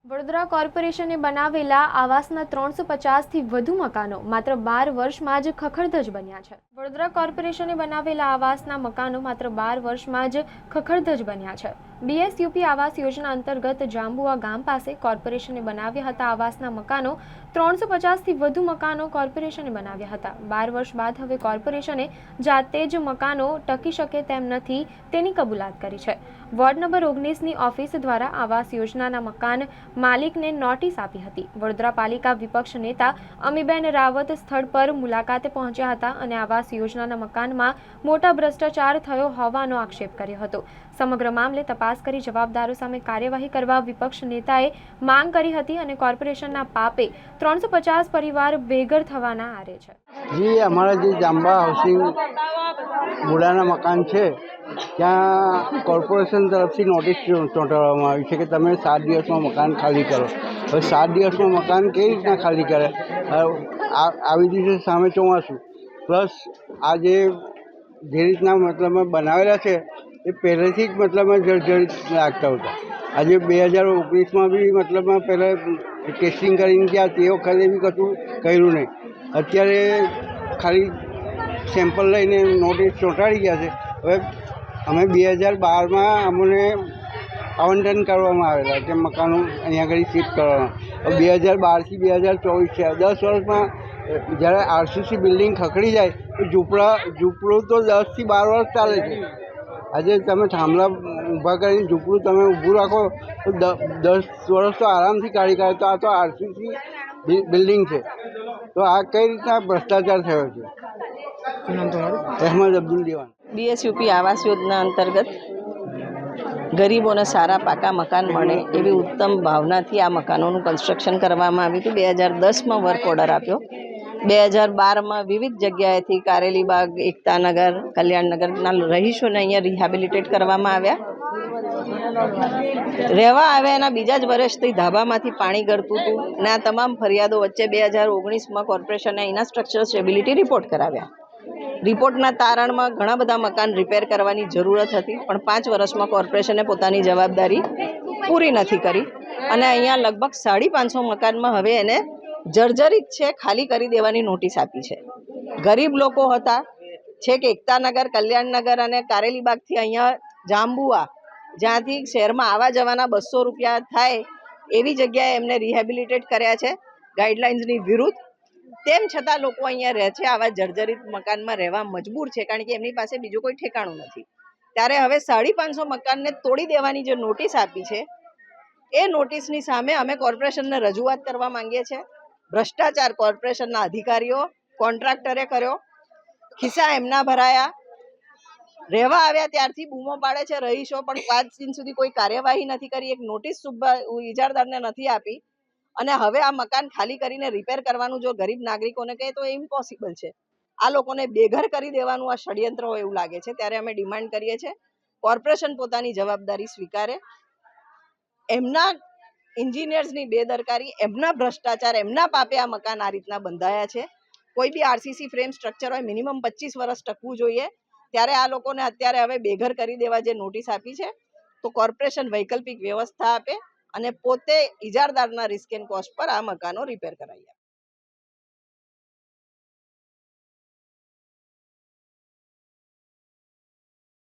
વડોદરા કોર્પોરેશને બનાવેલા આવાસના 350થી વધુ મકાનો માત્ર 12 વર્ષમાં જ ખખડધજ બન્યા છે। વડોદરા કોર્પોરેશને બનાવેલા આવાસના મકાનો માત્ર 12 વર્ષમાં જ ખખડધજ બન્યા છે। બીએસયુપી આવાસ યોજના અંતર્ગત જાંબુઆ ગામ પાસે કોર્પોરેશને બનાવ્યા હતા આવાસના મકાનો 350થી વધુ મકાનો કોર્પોરેશને બનાવ્યા હતા। 12 વર્ષ બાદ હવે કોર્પોરેશને જાતે જ મકાનો ટકી શકે તેમ નથી તેની કબૂલાત કરી છે। વોર્ડ નંબર 19ની ઓફિસ દ્વારા આવાસ યોજનાના મકાન માલિકને નોટિસ આપી હતી। વડોદરા પાલિકા વિપક્ષ નેતા અમીબેન રાવત સ્થળ પર મુલાકાતે પહોંચ્યા હતા અને આવાસ યોજનાના મકાનમાં મોટા ભ્રષ્ટાચાર થયો હોવાનો આક્ષેપ કર્યો હતો। સમગ્ર મામલે તપાસ કરી જવાબદારો સામે કાર્યવાહી કરવા વિપક્ષ નેતાએ માંગ કરી હતી અને કોર્પોરેશનના પાપે 350 પરિવાર બેઘર થવાના આરે છે। जी हमारा जो जांबा हाउसिंग बुढ़ाना मकान है ત્યાં કોર્પોરેશન તરફથી નોટિસ ચોંટાડવામાં આવી છે કે તમે 7 દિવસમાં મકાન ખાલી કરો। હવે 7 દિવસમાં મકાન કેવી રીતના ખાલી કરે? આવી રીતે સામે ચોમાસું પ્લસ આ જે રીતના મતલબમાં બનાવેલા છે એ પહેલેથી જ મતલબમાં જર્જરિત લાગતા હતા। આજે 2019માં બી મતલબમાં પહેલાં ટેસ્ટિંગ કરીને ગયા તે વખતે બી કશું કર્યું નહીં। અત્યારે ખાલી સેમ્પલ લઈને નોટિસ ચોંટાડી ગયા છે। હવે અમે 2012માં અમને આવંટન કરવામાં આવેલા કે મકાનો અહીંયા આગળ શિફ્ટ કરવાના। હવે 2012થી 2024 છે, 10 વર્ષમાં જ્યારે આરસીસી બિલ્ડિંગ ખખડી જાય તો ઝૂંપડું તો 10થી 12 વર્ષ ચાલે છે। આજે તમે થાંભલા ઊભા કરીને ઝૂંપડું તમે ઊભું રાખો તો 10 વર્ષ તો આરામથી કાઢી કાઢે। તો આ તો આરસીસી બિલ્ડિંગ છે, તો આ કઈ રીતના ભ્રષ્ટાચાર થયો છે? અહેમદ અબ્દુલ દીવાન। બીએસયુપી આવાસ યોજના અંતર્ગત ગરીબોને સારા પાકા મકાન મળે એવી ઉત્તમ ભાવનાથી આ મકાનોનું કન્સ્ટ્રક્શન કરવામાં આવ્યું હતું। 2010માં વર્ક ઓર્ડર આપ્યો। 2012માં વિવિધ જગ્યાએથી કારેલીબાગ, એકતાનગર, કલ્યાણનગરના રહીશોને અહીંયા રિહેબિલિટેટ કરવામાં આવ્યા। રહેવા આવ્યા એના બીજા જ વર્ષથી ધાબામાંથી પાણી ગળતું હતું ને આ તમામ ફરિયાદો વચ્ચે 2019માં કોર્પોરેશને અહીંના સ્ટ્રક્ચરલ સ્ટેબિલિટી રિપોર્ટ કરાવ્યા। રિપોર્ટના તારણમાં ઘણા બધા મકાન રિપેર કરવાની જરૂરત હતી, પણ 5 વર્ષમાં કોર્પોરેશને પોતાની જવાબદારી પૂરી નથી કરી અને અહીંયા લગભગ 550 મકાનમાં હવે એને જર્જરિત છે ખાલી કરી દેવાની નોટિસ આપી છે। ગરીબ લોકો હતા છેક એકતાનગર, કલ્યાણનગર અને કારેલીબાગથી અહીંયા જાંબુઆ, જ્યાંથી શહેરમાં આવવા જવાના 200 રૂપિયા થાય એવી જગ્યાએ એમને રિહેબિલિટેટ કર્યા છે ગાઈડલાઇન્સની વિરુદ્ધ। તેમ છતાં લોકો અહીંયા રહે છે, આવા જર્જરિત મકાનમાં રહેવા મજબૂર છે, કારણ કે એમની પાસે બીજું કોઈ ઠેકાણું નથી। ત્યારે હવે 550 મકાનને તોડી દેવાની જે નોટિસ આપી છે એ નોટિસની સામે અમે કોર્પોરેશનને રજૂઆત કરવા માંગીએ છીએ। ભ્રષ્ટાચાર કોર્પોરેશનના અધિકારીઓ, કોન્ટ્રાક્ટરે કર્યો, ખિસ્સા એમના ભરાયા, રહેવા આવ્યા ત્યારથી બૂમો પાડે છે રહીશો, પણ 5 દિન સુધી કોઈ કાર્યવાહી નથી કરી, એક નોટિસ ઇજારદારને નથી આપી અને હવે આ મકાન ખાલી કરીને રિપેર કરવાનું જો ગરીબ નાગરિકોને કહે તો એ ઇમ્પોસિબલ છે। આ લોકોને બેઘર કરી દેવાનું આ ષડયંત્ર હોય એવું લાગે છે। ત્યારે અમે ડિમાન્ડ કરીએ છીએ કોર્પોરેશન પોતાની જવાબદારી સ્વીકારે। એમના એન્જિનિયર્સની બેદરકારી, એમના ભ્રષ્ટાચાર, એમના પાપે આ મકાન આ રીતના બંધાયા છે। કોઈ બી આરસીસી ફ્રેમ સ્ટ્રક્ચર હોય મિનિમમ 25 વર્ષ ટકવું જોઈએ, ત્યારે આ લોકોને અત્યારે હવે બેઘર કરી દેવા જે નોટિસ આપી છે તો કોર્પોરેશન વૈકલ્પિક વ્યવસ્થા આપે અને પોતે ઇજારદારના રિસ્ક એન્ડ કોસ્ટ પર આ મકાનો રિપેર કરાવી આપે।